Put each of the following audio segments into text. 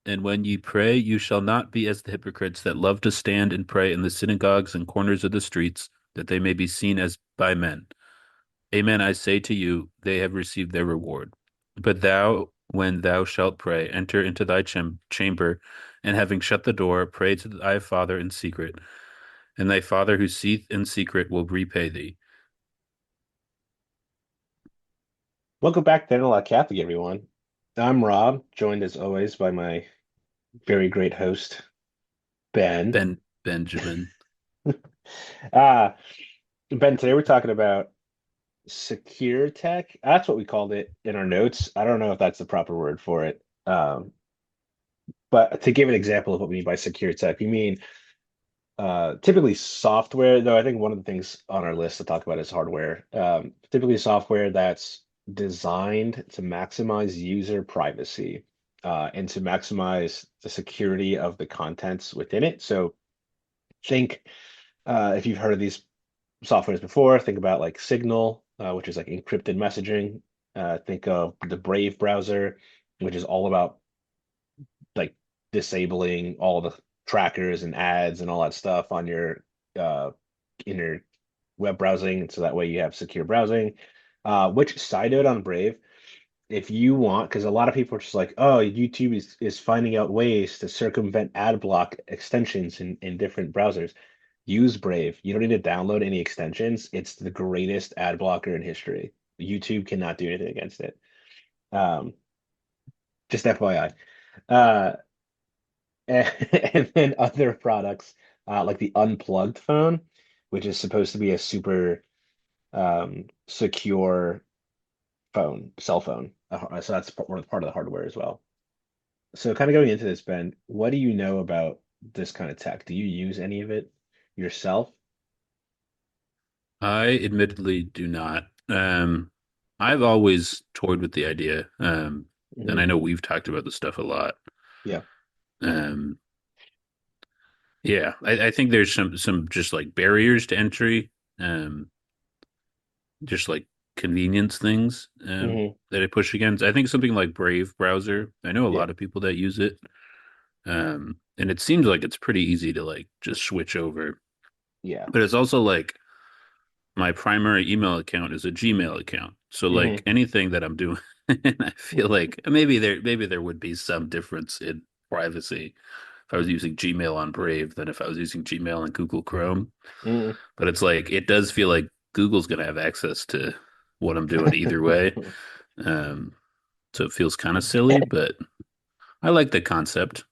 And when ye pray, you shall not be as the hypocrites that love to stand and pray in the synagogues and corners of the streets, that they may be seen as by men. Amen, I say to you, they have received their reward. But thou, when thou shalt pray, enter into thy chamber, and having shut the door, pray to thy Father in secret, and thy Father who seeth in secret will repay thee. Welcome back to Interlock Catholic, everyone. I'm Rob, joined as always by my very great host, Ben. Benjamin. Uh, Ben, today we're talking about secure tech. That's what we called it in our notes. I don't know if that's the proper word for it. But to give an example of what we mean by secure tech, we mean typically software, though I think one of the things on our list to talk about is hardware. Typically software that's designed to maximize user privacy and to maximize the security of the contents within it. So think if you've heard of these softwares before, think about like Signal, which is like encrypted messaging. Think of the Brave browser, which is all about like disabling all the trackers and ads and all that stuff on your uh in your web browsing, so that way you have secure browsing. Which side note on Brave, if you want, because a lot of people are just like, oh, YouTube is finding out ways to circumvent ad block extensions in different browsers. Use Brave. You don't need to download any extensions. It's the greatest ad blocker in history. YouTube cannot do anything against it. Um, just FYI. Uh, and then other products like the Unplugged phone, which is supposed to be a super secure cell phone. So that's part of the hardware as well. So kind of going into this, Ben, what do you know about this kind of tech? Do you use any of it yourself? I admittedly do not. I've always toyed with the idea, and Hmm. I know we've talked about this stuff a lot. Yeah. Um, yeah, I think there's some just like barriers to entry, um, just like convenience things, Hmm. that I push against. I think something like Brave browser. I know a Yeah. lot of people that use it, and it seems like it's pretty easy to like just switch over. Yeah. But it's also like my primary email account is a Gmail account. So like Hmm. anything that I'm doing, I feel like maybe there would be some difference in privacy if I was using Gmail on Brave than if I was using Gmail on Google Chrome. Hmm. But it's like it does feel like Google's gonna have access to what I'm doing either way. Um, so it feels kind of silly, but I like the concept.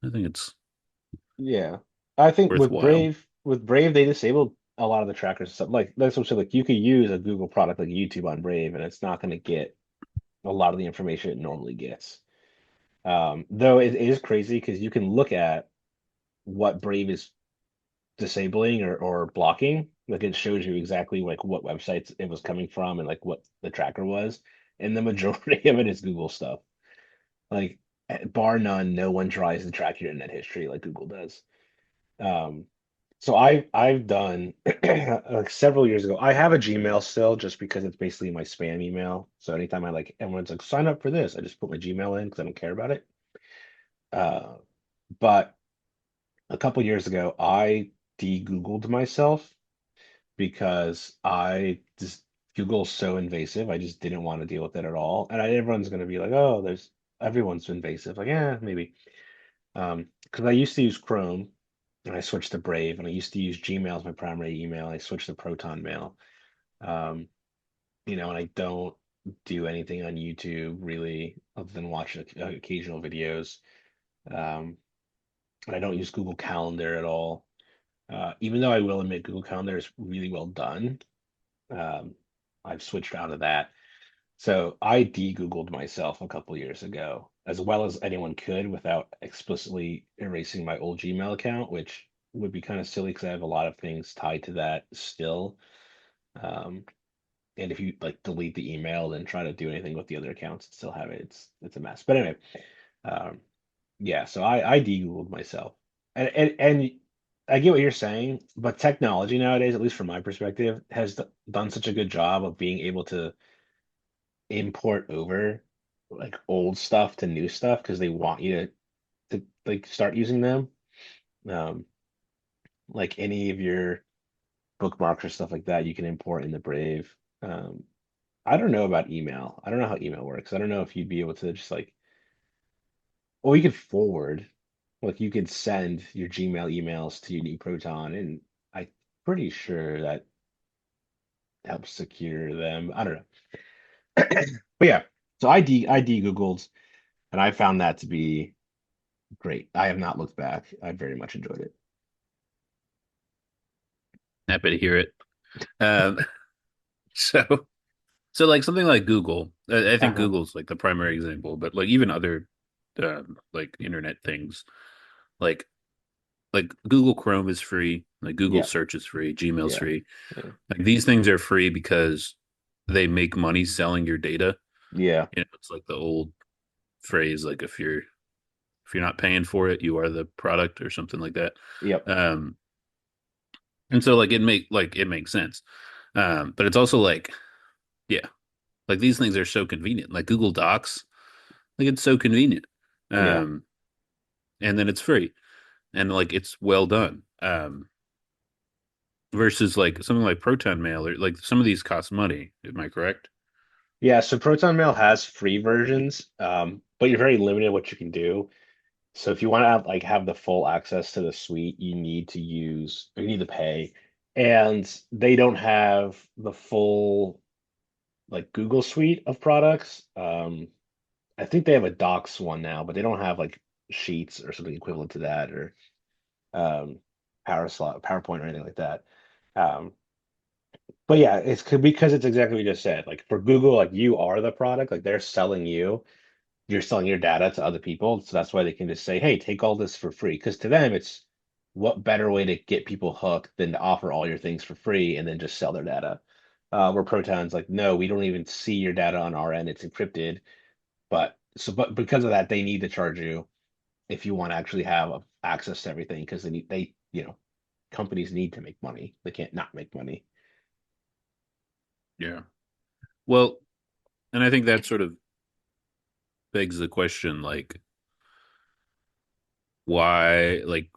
I think it's Yeah. I think worthwhile. With Brave, they disabled a lot of the trackers and stuff. Like that's what I'm saying. Like you could use a Google product like YouTube on Brave, and it's not going to get a lot of the information it normally gets. Though it is crazy because you can look at what Brave is disabling or blocking. Like it shows you exactly like what websites it was coming from and like what the tracker was. And the majority of it is Google stuff. Like bar none, no one tries to track your internet history like Google does. Um, so I've done like several years ago. I have a Gmail still just because it's basically my spam email. So anytime I like everyone's like sign up for this, I just put my Gmail in because I don't care about it. Uh, but a couple years ago, I de-Googled myself because I just Google's so invasive. I just didn't want to deal with it at all. And everyone's going to be like, oh, there's everyone's invasive. Like, yeah, maybe. Because I used to use Chrome and I switched to Brave, and I used to use Gmail as my primary email. I switched to Proton Mail. Um, and I don't do anything on YouTube really other than watch occasional videos. Um, and I don't use Google Calendar at all. Even though I will admit Google Calendar is really well done. Um, I've switched out of that. So I de-Googled myself a couple years ago, as well as anyone could without explicitly erasing my old Gmail account, which would be kind of silly because I have a lot of things tied to that still. Um, and if you like delete the email and try to do anything with the other accounts and still have it, it's a mess. But anyway, um, yeah, so I de-Googled myself. And I get what you're saying, but technology nowadays, at least from my perspective, has done such a good job of being able to import over like old stuff to new stuff because they want you to. to like start using them. Um, like any of your bookmarks or stuff like that, you can import in the Brave. Um, I don't know about email. I don't know how email works. I don't know if you'd be able to just like, well, you could forward, like you could send your Gmail emails to Unique Proton, and I'm pretty sure that helps secure them. I don't know. But yeah, so I Googled and I found that to be great. I have not looked back. I very much enjoyed it. Happy to hear it. Um, so like something like Google, I think Uh-huh. Google's like the primary example, but like even other like internet things, like Google Chrome is free, like Google Yeah, Search is free, Gmail's yeah, free. yeah, Like these things are free because they make money selling your data. yeah, It's like the old phrase, like if you're not paying for it, you are the product or something like that. yep, Um, and so it makes sense. But it's also like, yeah, like these things are so convenient. Like Google Docs, like it's so convenient. yeah. Um, and then it's free and like it's well done. Versus like something like Proton Mail or like some of these cost money. Am I correct? Yeah, so Proton Mail has free versions, but you're very limited what you can do. So if you want to have the full access to the suite, you need to pay. And they don't have the full like Google suite of products. I think they have a Docs one now, but they don't have like Sheets or something equivalent to that or um PowerPoint or anything like that. Um, but yeah, because it's exactly what you just said. Like for Google, like you are the product, like they're selling you. You're selling your data to other people. So that's why they can just say, hey, take all this for free. Because to them, it's what better way to get people hooked than to offer all your things for free and then just sell their data. Where Proton's like, no, we don't even see your data on our end. It's encrypted. But because of that, they need to charge you if you want to actually have access to everything because companies need to make money. They can't not make money. Yeah. Well, and I think that sort of begs the question, like, why, like,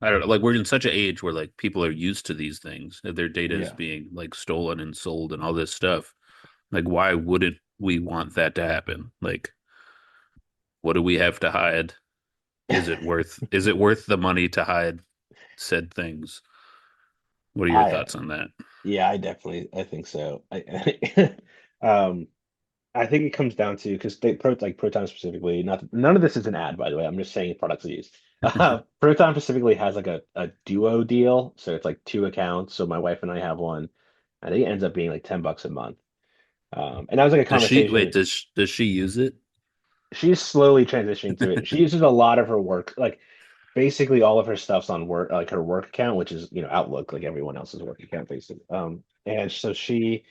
I don't know, like, we're in such an age where, like, people are used to these things, that their data is Yeah. being, like, stolen and sold and all this stuff. Like, why wouldn't we want that to happen? Like, what do we have to hide? Is it worth the money to hide said things? What are your I thoughts on that? yeah, I think so. Um I think it comes down to because Proton specifically, none of this is an ad, by the way. I'm just saying products used. Proton specifically has like a duo deal, so it's like two accounts. So my wife and I have one. I think it ends up being like $10 a month. And that was like a conversation. Does she use it? She's slowly transitioning to it. She uses a lot of her work, like basically all of her stuff's on work, like her work account, which is Outlook, like everyone else's work account, basically. And so she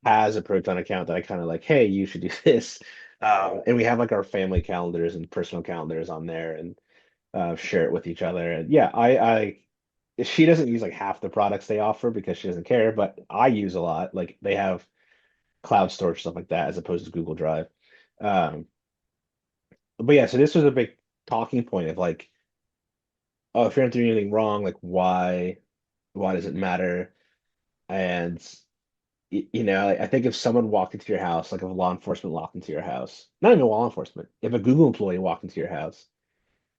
has a Proton account that I kind of like, hey, you should do this. And we have like our family calendars and personal calendars on there and share it with each other. And yeah, she doesn't use like half the products they offer because she doesn't care, but I use a lot. Like they have cloud storage stuff like that as opposed to Google Drive. Um, but yeah, so this was a big talking point of like, oh, if you're not doing anything wrong, like why does it matter? And I think if someone walked into your house, like if a law enforcement walked into your house, not even law enforcement, if a Google employee walked into your house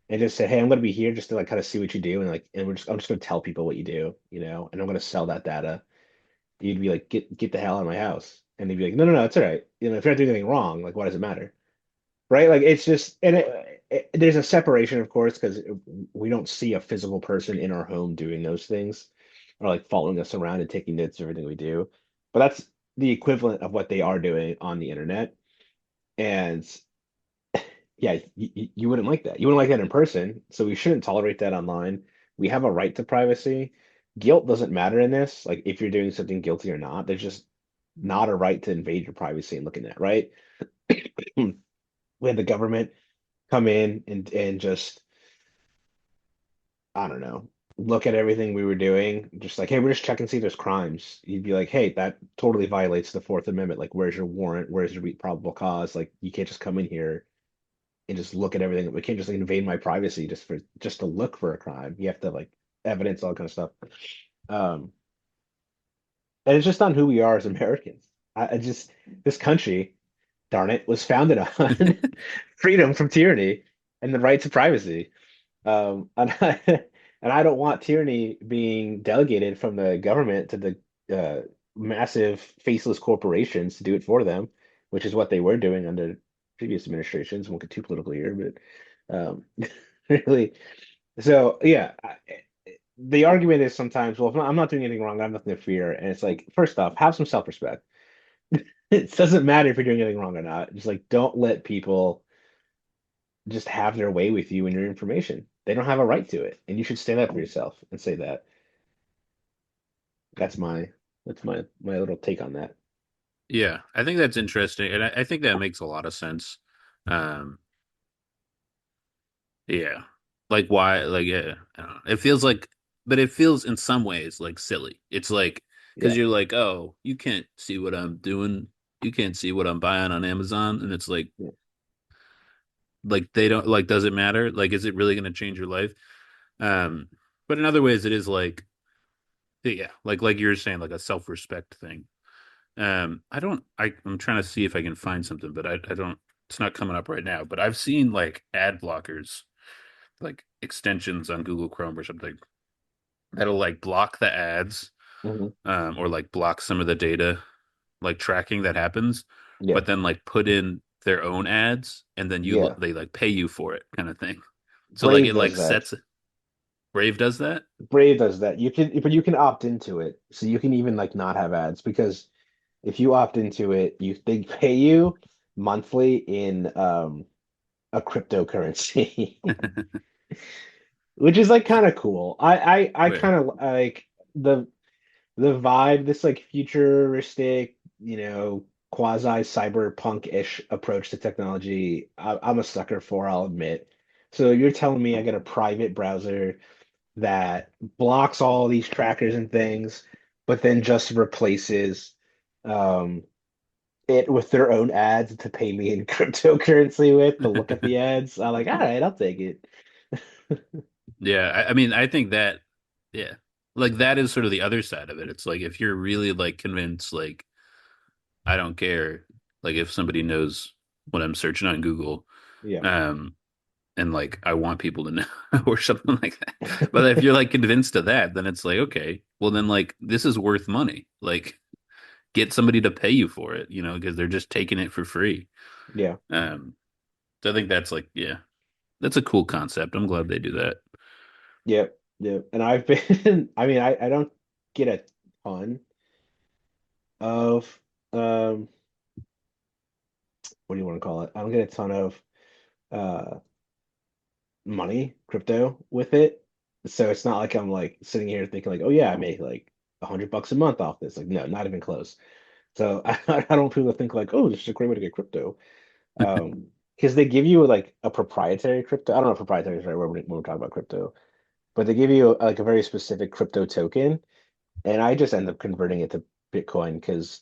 and just said, "Hey, I'm going to be here just to like kind of see what you do, and I'm just going to tell people what you do, and I'm going to sell that data," you'd be like, "Get the hell out of my house," and they'd be like, "No, no, no, it's all right. If you're not doing anything wrong, like, why does it matter?" Right? Like, it's just, and there's a separation, of course, because we don't see a physical person in our home doing those things or like following us around and taking notes of everything we do. But that's the equivalent of what they are doing on the internet. And yeah, you wouldn't like that. You wouldn't like that in person. So we shouldn't tolerate that online. We have a right to privacy. Guilt doesn't matter in this. Like if you're doing something guilty or not, there's just not a right to invade your privacy and look in that, right? We had the government come in and just I don't know, look at everything we were doing, just like, hey, we're just checking to see if there's crimes. You'd be like, hey, that totally violates the Fourth Amendment. Like, where's your warrant? Where's your probable cause? Like, you can't just come in here. and just look at everything. We can't just like, invade my privacy just to look for a crime. You have to like evidence all kind of stuff. Um, and it's just on who we are as Americans. I just this country, darn it, was founded on freedom from tyranny and the right to privacy. And and I don't want tyranny being delegated from the government to the massive faceless corporations to do it for them, which is what they were doing under previous administrations. Won't get too political here, but really, so yeah, the argument is sometimes, well, if I'm not doing anything wrong, I have nothing to fear. And it's like, first off, have some self-respect. It doesn't matter if you're doing anything wrong or not. Just like, don't let people just have their way with you and your information. They don't have a right to it, and you should stand up for yourself and say that. That's my my little take on that. Yeah, I think that's interesting, and I think that makes a lot of sense. Um, yeah, like why, like yeah, I don't know. It feels like, but it feels in some ways like silly. It's like because Yeah, you're like, oh, you can't see what I'm doing, you can't see what I'm buying on Amazon, and it's yeah. like they don't like, does it matter? Like, is it really going to change your life? Um, but in other ways, it is like, yeah, like you were saying, like a self-respect thing. I'm trying to see if I can find something, but I don't, it's not coming up right now. But I've seen like ad blockers, like extensions on Google Chrome or something that'll like block the ads, Hmm. or like block some of the data, like tracking that happens, Yeah, but then like put in their own ads and then yeah. they like pay you for it kind of thing. So like Brave it does like that. sets Brave does that. Brave does that. You can, but you can opt into it, so you can even like not have ads because if you opt into it, you they pay you monthly in a cryptocurrency, which is like kind of cool. I Where? kind of like the vibe, this like futuristic, quasi cyberpunk-ish approach to technology. I'm a sucker for, I'll admit. So you're telling me I get a private browser that blocks all these trackers and things, but then just replaces um, it with their own ads to pay me in cryptocurrency with to look at the ads. I'm like, all right, I'll take it. Yeah, I mean, I think that, yeah, like that is sort of the other side of it. It's like if you're really like convinced, like I don't care, like if somebody knows what I'm searching on Google, Yeah. um, and like I want people to know or something like that. But if you're like convinced of that, then it's like, okay, well then like this is worth money. Like get somebody to pay you for it, because they're just taking it for free. Yeah. Um, so I think that's like, yeah, that's a cool concept. I'm glad they do that. Yep. Yep. And I've been, I mean, I don't get a ton of um what do you want to call it? I don't get a ton of uh money, crypto with it. So it's not like I'm like sitting here thinking like, oh yeah, I make like $100 a month off this. Like, no, not even close. So I don't want people to think like, oh, this is a great way to get crypto. Because they give you like a proprietary crypto. I don't know if proprietary is the right word when we're talking about crypto, but they give you like a very specific crypto token, and I just end up converting it to Bitcoin because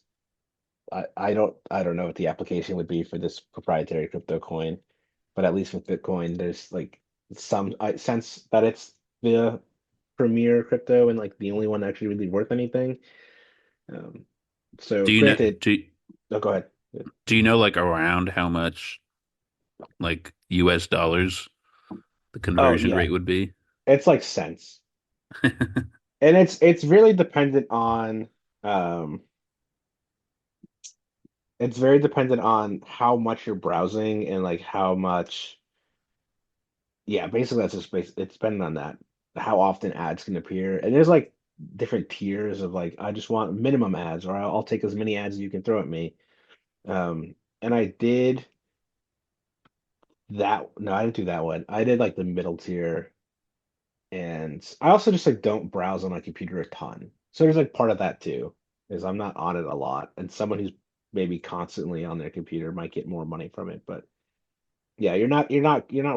I don't know what the application would be for this proprietary crypto coin, but at least with Bitcoin, there's like some sense that it's the premier crypto and like the only one actually really worth anything. Um, so Do you know granted, do oh, go ahead. do you know like around how much like US dollars the Oh conversion yeah, rate would be? it's like cents, and it's really dependent on um, it's very dependent on how much you're browsing and like how much. Yeah, basically that's just it's dependent on that, how often ads can appear. And there's like different tiers of like, I just want minimum ads, or I'll take as many ads as you can throw at me. And I did that. No, I didn't do that one. I did like the middle tier. And I also just like don't browse on my computer a ton. So there's like part of that too, is I'm not on it a lot. And someone who's maybe constantly on their computer might get more money from it. But yeah, you're not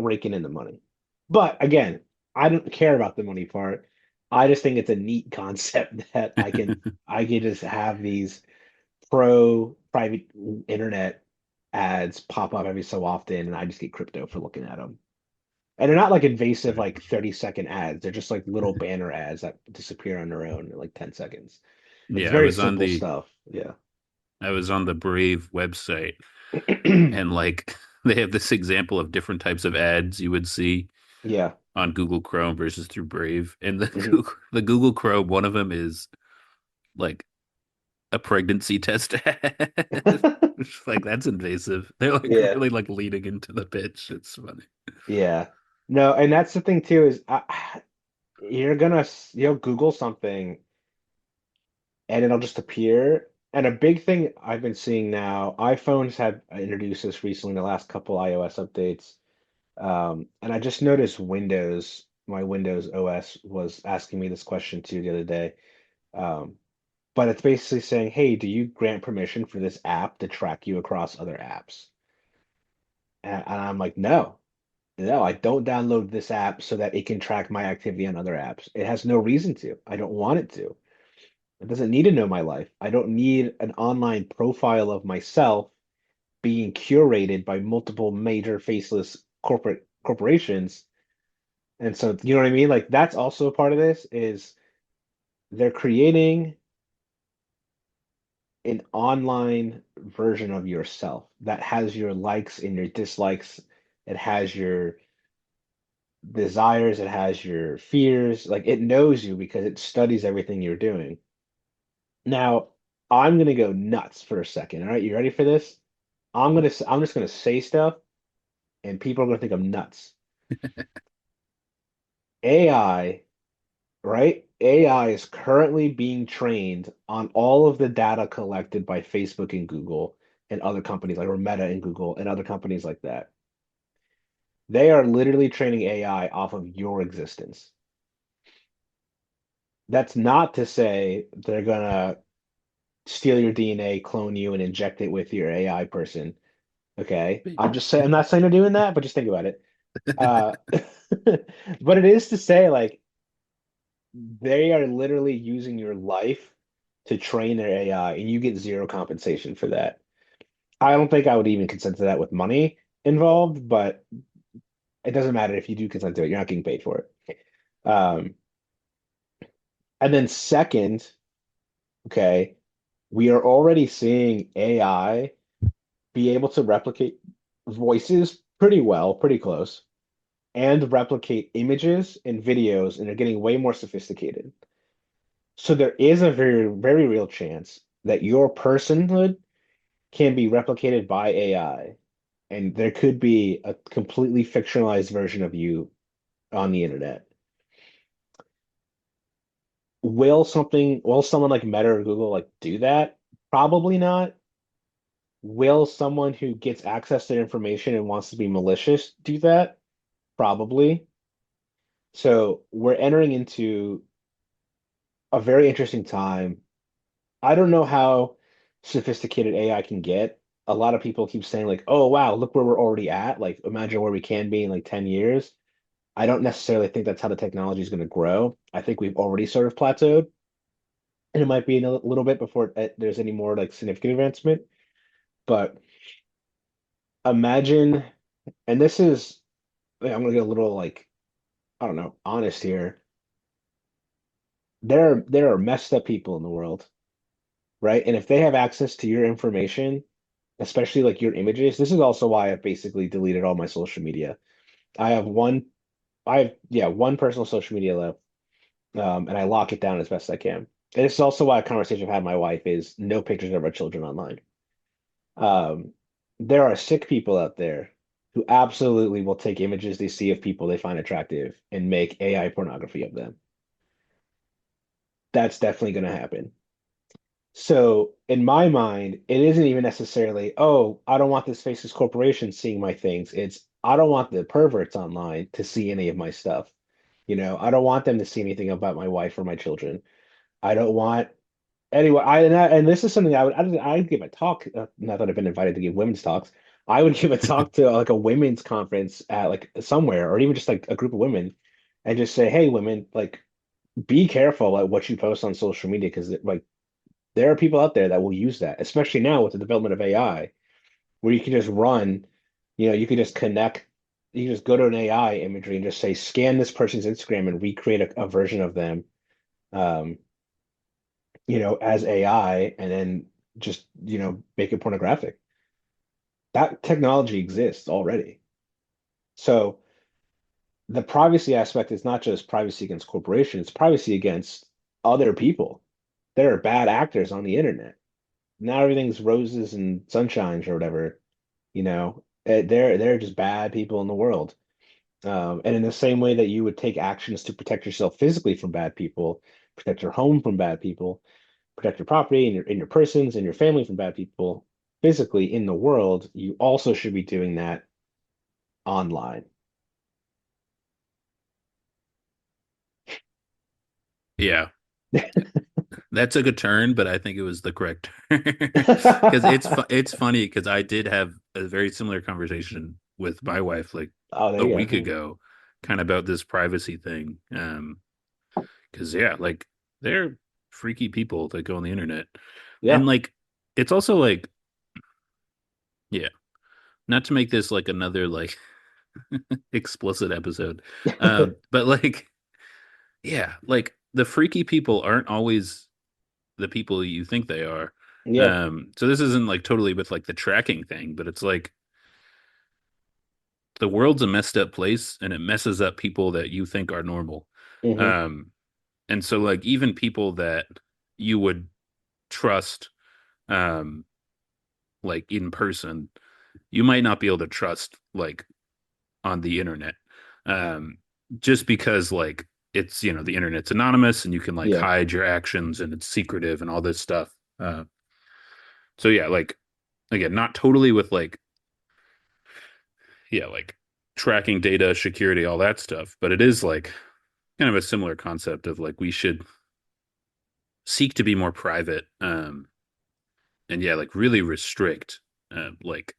raking in the money. But again, I don't care about the money part. I just think it's a neat concept that I can just have these pro private internet ads pop up every so often, and I just get crypto for looking at them. And they're not like invasive, like 30-second ads. They're just like little banner ads that disappear on their own in like 10 seconds. It's Yeah, very simple stuff. Yeah. I was on the Brave website and like they have this example of different types of ads you would see Yeah. on Google Chrome versus through Brave. And Hmm. The Google Chrome, one of them is like a pregnancy test ad. It's like that's invasive. They're like Yeah. really like leading into the pitch. It's funny. Yeah. No, and that's the thing too is you're gonna Google something and it'll just appear. And a big thing I've been seeing now, iPhones have introduced this recently in the last couple iOS updates. And I just noticed my Windows OS was asking me this question too the other day. Um, but it's basically saying, hey, do you grant permission for this app to track you across other apps? And I'm like, no, no, I don't download this app so that it can track my activity on other apps. It has no reason to. I don't want it to. It doesn't need to know my life. I don't need an online profile of myself being curated by multiple major faceless corporations. And so, you know what I mean? Like that's also a part of this is they're creating an online version of yourself that has your likes and your dislikes. It has your desires, it has your fears. Like it knows you because it studies everything you're doing. Now, I'm gonna go nuts for a second. All right, you ready for this? I'm just gonna say stuff and people are gonna think I'm nuts. AI, right? AI is currently being trained on all of the data collected by Facebook and Google and other companies like or Meta and Google and other companies like that. They are literally training AI off of your existence. That's not to say they're gonna steal your DNA, clone you, and inject it with your AI person. Okay. I'm not saying they're doing that, but just think about it. Uh, but it is to say, like, they are literally using your life to train their AI, and you get zero compensation for that. I don't think I would even consent to that with money involved, but it doesn't matter if you do consent to it, you're not getting paid for it. Um, and then second, okay, we are already seeing AI be able to replicate voices pretty well, pretty close, and replicate images and videos, and they're getting way more sophisticated. So there is a very, very real chance that your personhood can be replicated by AI, and there could be a completely fictionalized version of you on the internet. Will someone like Meta or Google like do that? Probably not. Will someone who gets access to their information and wants to be malicious do that? Probably. So we're entering into a very interesting time. I don't know how sophisticated AI can get. A lot of people keep saying like, "Oh wow, look where we're already at. Like imagine where we can be in like 10 years." I don't necessarily think that's how the technology is going to grow. I think we've already sort of plateaued, and it might be in a little bit before there's any more like significant advancement. But imagine, and this is, I'm going to get a little like, I don't know, honest here. There are messed up people in the world, right? And if they have access to your information, especially like your images, this is also why I've basically deleted all my social media. I have one, I have, yeah, one personal social media left, and I lock it down as best I can. And this is also why a conversation I've had with my wife is no pictures of our children online. Um, there are sick people out there who absolutely will take images they see of people they find attractive and make AI pornography of them. That's definitely going to happen. So in my mind, it isn't even necessarily, oh, I don't want this faceless corporation seeing my things. It's I don't want the perverts online to see any of my stuff. I don't want them to see anything about my wife or my children. I don't want anyway. And this is something I'd give a talk. Not that I've been invited to give women's talks. I would give a talk to like a women's conference at like somewhere, or even just like a group of women, and just say, hey, women, like be careful like what you post on social media because like there are people out there that will use that, especially now with the development of AI. where you can just run, you could just connect, you can just go to an AI imagery and just say, scan this person's Instagram and recreate a version of them, um, as AI, and then just, make it pornographic. That technology exists already. So the privacy aspect is not just privacy against corporations, it's privacy against other people. There are bad actors on the internet. Not everything's roses and sunshines or whatever, they're just bad people in the world. And in the same way that you would take actions to protect yourself physically from bad people, protect your home from bad people, protect your property and your persons and your family from bad people physically in the world, you also should be doing that online. Yeah, that took a turn, but I think it was the correct turn because it's funny because I did have a very similar conversation with my wife like Oh, there a you week go. ago, kind of about this privacy thing. Because yeah, like they're freaky people that go on the internet, and Yeah. like it's also like yeah, not to make this like another like explicit episode, but like yeah, like the freaky people aren't always the people you think they are. Yeah. So this isn't like totally with like the tracking thing, but it's like the world's a messed up place and it messes up people that you think are normal. Hmm. Um, and so like even people that you would trust, um, like in person, you might not be able to trust like on the internet. Um, just because like it's, the internet's anonymous and you can like Yeah. hide your actions and it's secretive and all this stuff. So yeah, like again, not totally with like yeah, like tracking data, security, all that stuff. But it is like kind of a similar concept of like we should seek to be more private, and yeah, like really restrict, like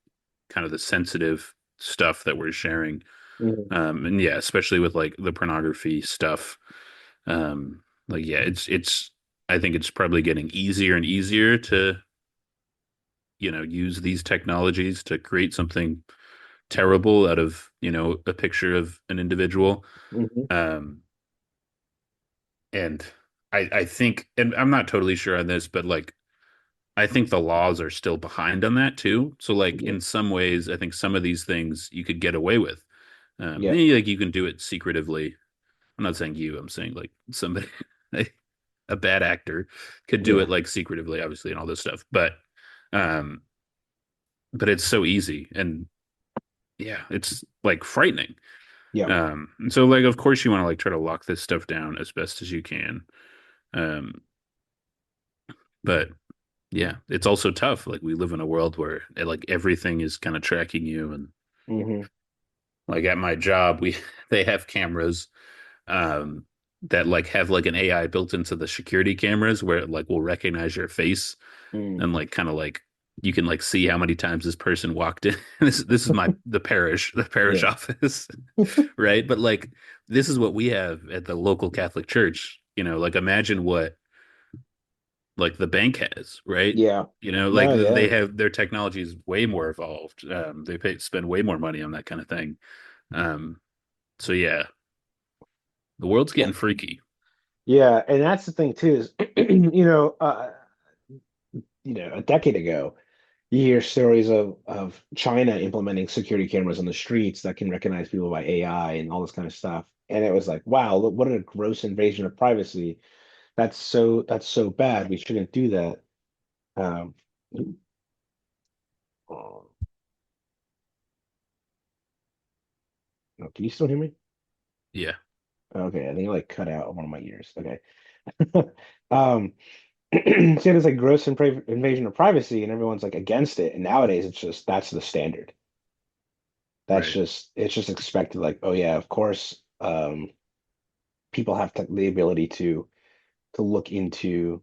kind of the sensitive stuff that we're sharing. Hmm. And yeah, especially with like the pornography stuff. Like yeah, it's I think it's probably getting easier and easier to, use these technologies to create something terrible out of, a picture of an individual. Hmm. Um, and I think, and I'm not totally sure on this, but like I think the laws are still behind on that too. So like Yeah. in some ways, I think some of these things you could get away with. Yeah. Maybe like you can do it secretively. I'm not saying you, I'm saying like somebody, a bad actor could do Yeah. it like secretively, obviously, and all this stuff. Um, but it's so easy. And yeah, it's like frightening. Yeah. So like, of course you want to like try to lock this stuff down as best as you can. Um, but yeah, it's also tough. Like we live in a world where like everything is kind of tracking you, and Hmm. like at my job, we they have cameras um that like have like an AI built into the security cameras where it like will recognize your face Mm. and like kind of like you can like see how many times this person walked in. This is the parish Yeah. office, right? But like this is what we have at the local Catholic church. Like imagine what like the bank has, right? Yeah. Like No, they yeah. have their technology is way more evolved. Spend way more money on that kind of thing. Um, so yeah, the world's Yeah. getting freaky. Yeah. And that's the thing too is, a decade ago, you hear stories of China implementing security cameras on the streets that can recognize people by AI and all this kind of stuff. And it was like, wow, look, what a gross invasion of privacy. That's so bad. We shouldn't do that. Um, oh, no, can you still hear me? Yeah, Okay, I think I like cut out one of my ears. Okay. Um, so yeah, there's like gross invasion of privacy, and everyone's like against it. And nowadays, it's just that's the standard. right. It's just expected. Like, oh yeah, of course, people have the ability to look into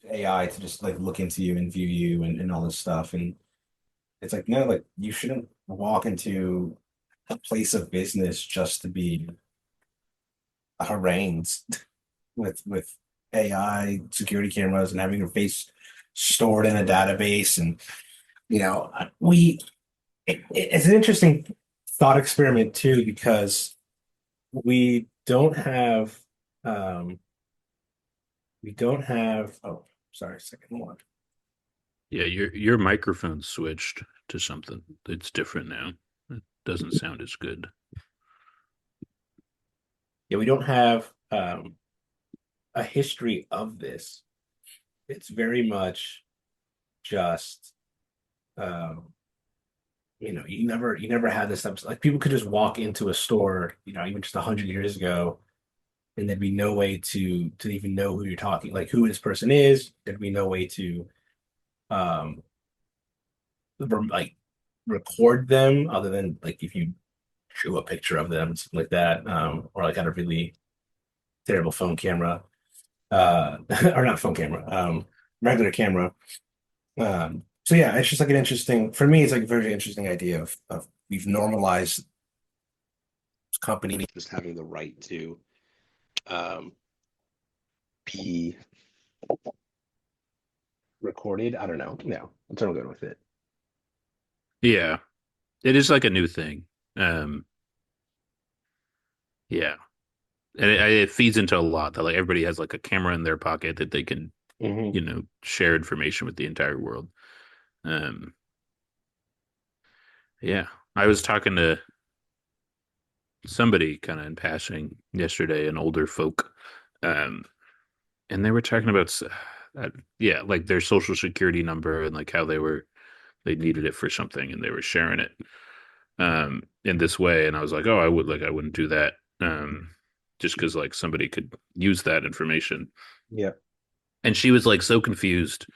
AI to just like look into you and view you and all this stuff. And it's like, no, like you shouldn't walk into a place of business just to be harangued with AI security cameras and having your face stored in a database. And You know, we it's an interesting thought experiment too because we don't have um we don't have oh sorry second one. Yeah, your microphone switched to something. It's different now. It doesn't sound as good. Yeah, we don't have a history of this. It's very much just um you never had this stuff. Like people could just walk into a store, even just 100 years ago, and there'd be no way to even know who you're talking, like who this person is. There'd be no way to um like record them other than like if you drew a picture of them, something like that, or like had a really terrible phone camera, or not phone camera, regular camera. So yeah, it's just like an interesting, for me, it's like a very interesting idea of we've normalized company just having the right to um, be recorded. I don't know. No, that's what I'm good with it. Yeah, it is like a new thing. Yeah, and it feeds into a lot that like everybody has like a camera in their pocket that they can, Hmm. share information with the entire world. Um, yeah, I was talking to somebody kind of in passing yesterday, an older folk, um, and they were talking about, yeah, like their social security number and like how they needed it for something and they were sharing it in this way. And I was like, oh, I wouldn't do that. Just because like somebody could use that information. Yeah. And she was like so confused.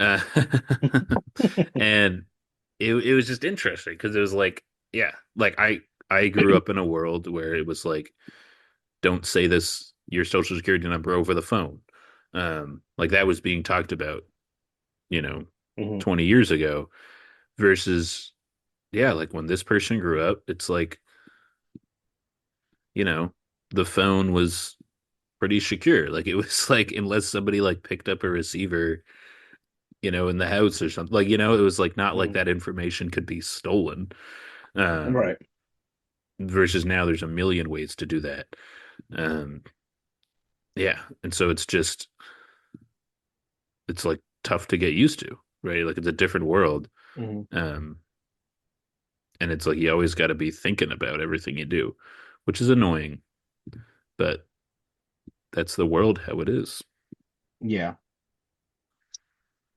Uh, and it was just interesting because it was like, yeah, like I grew up in a world where it was like, don't say this your social security number over the phone. Like that was being talked about, you know, Hmm. 20 years ago versus yeah, like when this person grew up, it's like, you know, the phone was pretty secure. Like it was like unless somebody like picked up a receiver, in the house or something. Like, it was like not like Hmm. that information could be stolen. Um, Right. versus now there's a million ways to do that. Um, yeah. And so it's like tough to get used to, right? Like it's a different world. Hmm. Um, and it's like you always got to be thinking about everything you do, which is annoying, but that's the world how it is. Yeah.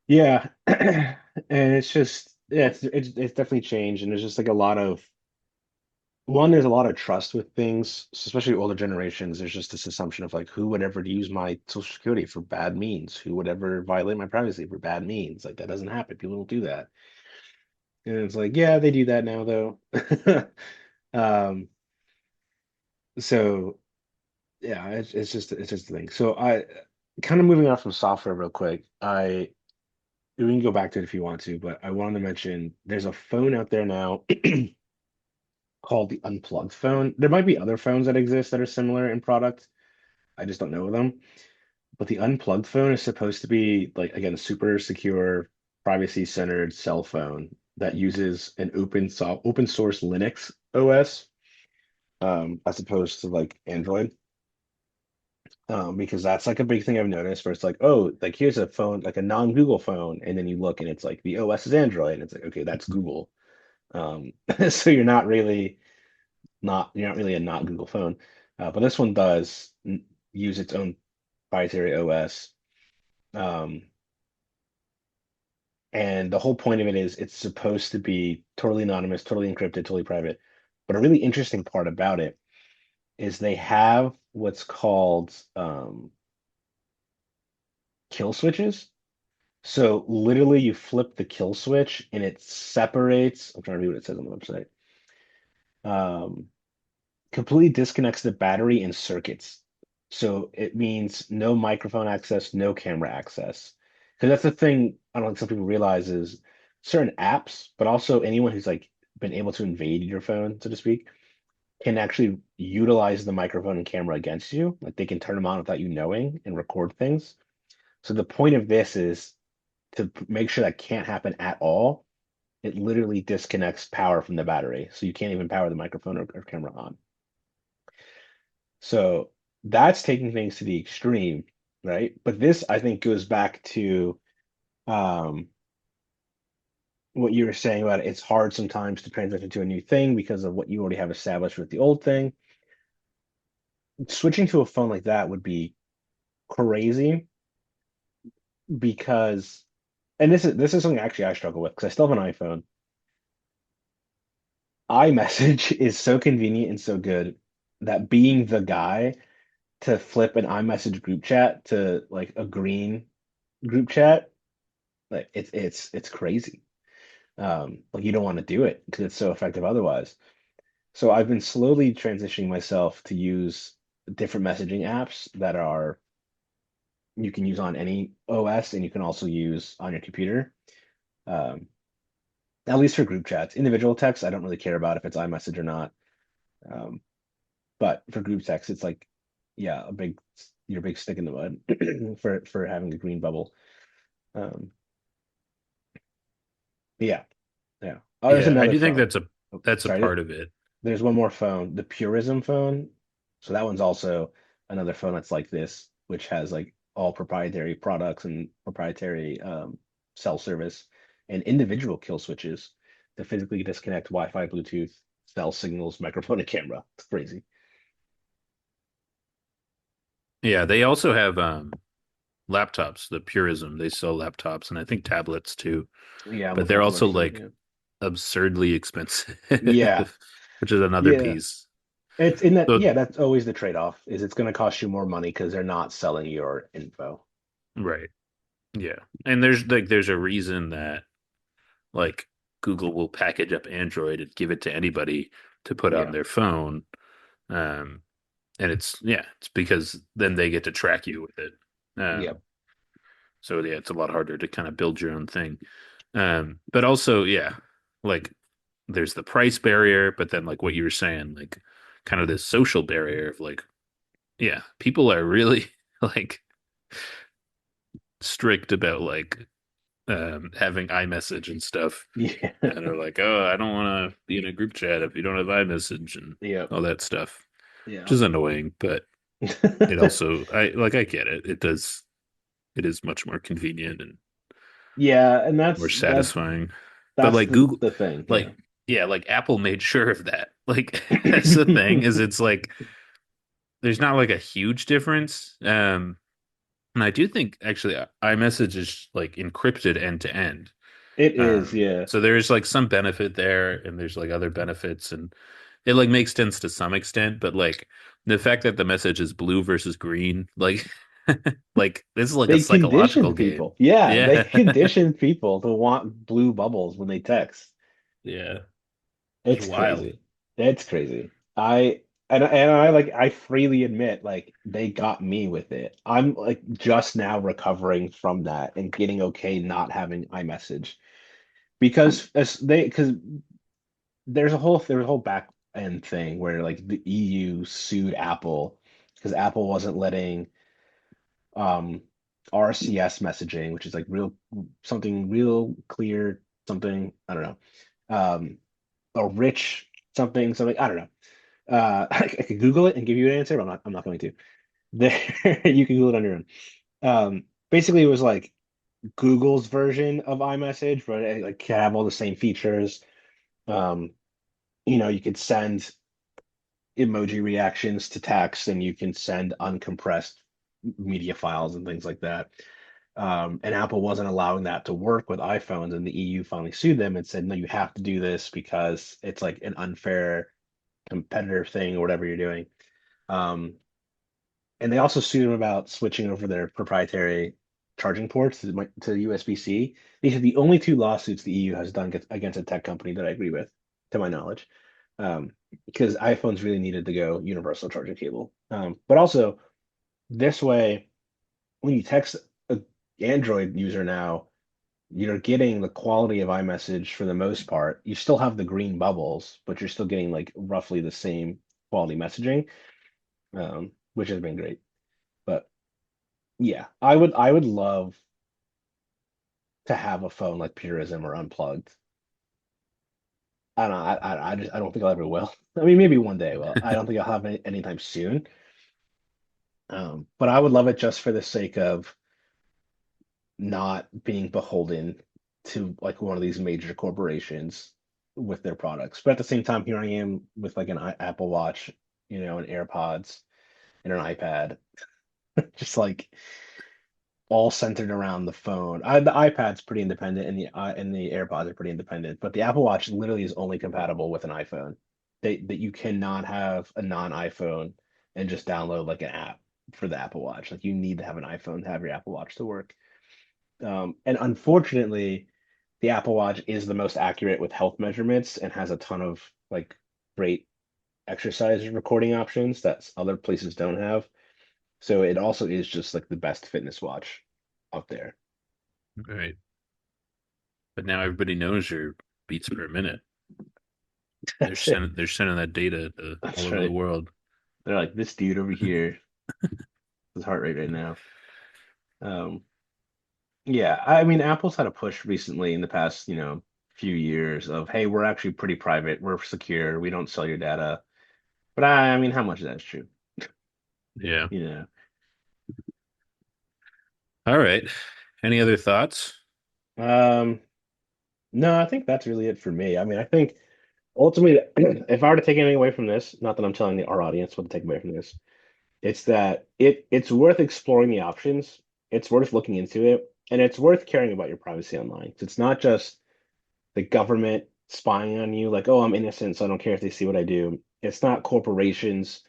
Yeah. And it's just, yeah, it's definitely changed. And there's just like a lot of, one, there's a lot of trust with things, especially older generations. There's just this assumption of like, who would ever use my social security for bad means? Who would ever violate my privacy for bad means? Like, that doesn't happen. People don't do that. And it's like, yeah, they do that now, though. Um, so yeah, it's just a thing. So I kind of moving on from software real quick. We can go back to it if you want to, but I wanted to mention there's a phone out there now called the Unplugged phone. There might be other phones that exist that are similar in product. I just don't know them. But the Unplugged phone is supposed to be like again, a super secure, privacy-centered cell phone that uses an open source Linux OS, as opposed to like Android. Because that's like a big thing I've noticed where it's like, oh, like here's a phone, like a non-Google phone, and then you look and it's like the OS is Android, and it's like, okay, that's Google. Um, so you're not really a not Google phone. But this one does use its own proprietary OS. Um, and the whole point of it is it's supposed to be totally anonymous, totally encrypted, totally private. But a really interesting part about it is they have what's called kill switches. So literally you flip the kill switch and it separates, I'm trying to read what it says on the website. Um, Completely disconnects the battery and circuits. So it means no microphone access, no camera access. Because that's the thing I don't think some people realize is certain apps, but also anyone who's like been able to invade your phone, so to speak, can actually utilize the microphone and camera against you. Like they can turn them on without you knowing and record things. So the point of this is to make sure that can't happen at all. it literally disconnects power from the battery, so you can't even power the microphone or camera on. So that's taking things to the extreme, right? But this, I think, goes back to um, what you were saying about it's hard sometimes to transition to a new thing because of what you already have established with the old thing. Switching to a phone like that would be crazy because, and this is something actually I struggle with because I still have an iPhone. iMessage is so convenient and so good that being the guy to flip an iMessage group chat to like a green group chat, like it's crazy. Like you don't want to do it because it's so effective otherwise. So I've been slowly transitioning myself to use different messaging apps that are you can use on any OS and you can also use on your computer. Um, at least for group chats. Individual text, I don't really care about if it's iMessage or not. Um, but for group text, it's like, yeah, your big stick in the mud for having a green bubble. Um, yeah, yeah. Oh, there's Yeah, I another do think phone. Oh, that's a sorry, part of it. there's one more phone, the Purism phone. So that one's also another phone that's like this, which has like all proprietary products and proprietary cell service and individual kill switches to physically disconnect Wi-Fi, Bluetooth, cell signals, microphone, and camera. It's crazy. Yeah, they also have laptops, the Purism. They sell laptops and I think tablets too, Yeah, I'm but looking they're at the also website. like Yeah. absurdly expensive, Yeah. which is another Yeah. piece. It's in that, So, yeah, that's always the trade-off, is it's going to cost you more money because they're not selling your info. right. Yeah. And there's a reason that like Google will package up Android and give it to anybody to put on Yeah. their phone. Um, and it's because then they get to track you with it. Yeah. Um, so yeah, it's a lot harder to kind of build your own thing. But also, yeah, like there's the price barrier, but then like what you were saying, like kind of this social barrier of like, yeah, people are really like strict about like having iMessage and stuff. Yeah. And they're like, oh, I don't want to be in a group chat if you don't have iMessage and Yeah. all that stuff, which Yeah. is annoying, but it also, I get it. It is much more convenient and Yeah, and more that satisfying. But that's like Google, the thing, yeah. like, yeah, like Apple made sure of that. Like, that's the thing is it's like, there's not like a huge difference. And I do think actually iMessage is like encrypted end to end. It is, yeah. So there's like some benefit there, and there's like other benefits, and it like makes sense to some extent. But like the fact that the message is blue versus green, like like this is like a They psychological conditioned game. people. Yeah, they Yeah, conditioned people to want blue bubbles when they text. yeah, it's It's wild. crazy. It's crazy. I like I freely admit like they got me with it. I'm like just now recovering from that and getting okay not having iMessage because as they because there's a whole back end thing where like the EU sued Apple because Apple wasn't letting um RCS messaging, which is like real clear something, I don't know. A rich something, I don't know. I could Google it and give you an answer, but I'm not going to. There you can Google it on your own. Basically it was like Google's version of iMessage, but it like can have all the same features. Um, you could send emoji reactions to text and you can send uncompressed media files and things like that. And Apple wasn't allowing that to work with iPhones, and the EU finally sued them and said, no, you have to do this because it's like an unfair competitor thing or whatever you're doing. Um, and they also sued them about switching over their proprietary charging ports to USB-C. These are the only two lawsuits the EU has done against a tech company that I agree with, to my knowledge, um, because iPhones really needed to go universal charging cable. But also, this way, when you text a Android user now, you're getting the quality of iMessage for the most part. You still have the green bubbles, but you're still getting like roughly the same quality messaging, which has been great. But yeah, I would love to have a phone like Purism or Unplugged. I don't know. I don't think I'll ever will. I mean, maybe one day. Well, I don't think I'll have any anytime soon. But I would love it just for the sake of not being beholden to like one of these major corporations with their products. But at the same time, here I am with like an Apple Watch, an AirPods and an iPad, just like all centered around the phone. The iPad's pretty independent, and the AirPods are pretty independent, but the Apple Watch literally is only compatible with an iPhone. That you cannot have a non-iPhone and just download like an app for the Apple Watch. Like you need to have an iPhone to have your Apple Watch to work. And unfortunately, the Apple Watch is the most accurate with health measurements and has a ton of like great exercise recording options that other places don't have. So it also is just like the best fitness watch out there. Right. But now everybody knows your beats per minute. They're That's it. sending they're sending that data to all That's over the right. world. They're like this dude over here, his heart rate right now. Um, yeah, I mean, Apple's had a push recently in the past, few years of, hey, we're actually pretty private, we're secure, we don't sell your data. But I mean, how much of that's true? Yeah. You know. All right. Any other thoughts? Um, no, I think that's really it for me. I mean, I think ultimately, if I were to take anything away from this, not that I'm telling our audience what to take away from this, it's that it's worth exploring the options. It's worth looking into it, and it's worth caring about your privacy online. It's not just the government spying on you, like, oh, I'm innocent, so I don't care if they see what I do. It's not corporations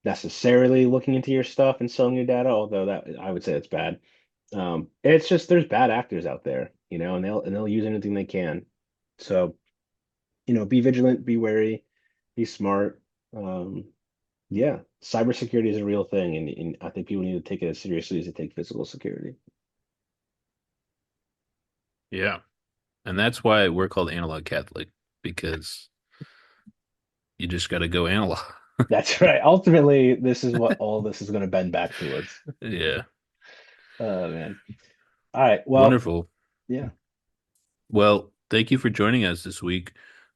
necessarily looking into your stuff and selling your data, although that I would say it's bad. It's just there's bad actors out there, and they'll use anything they can. So, be vigilant, be wary, be smart. Um, yeah, cybersecurity is a real thing, and I think people need to take it as seriously as they take physical security. Yeah. And that's why we're called Analog Catholic, because you just got to go analog. That's right. Ultimately, this is what all this is going to bend back towards. Yeah. Oh man. All right. Well, Wonderful. yeah. Well, thank you for joining us this week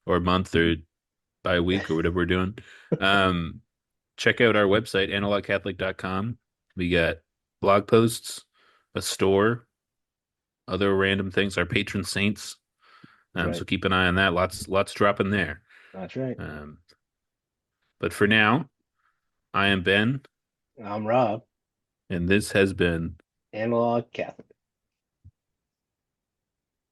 or month or by week or whatever we're doing. Um, check out our website, analogcatholic.com. We got blog posts, a store, other random things, our patron saints. That's So right. keep an eye on that. Lots dropping there. That's right. Um, but for now, I am Ben, I'm Rob, and this has been analog Catholic.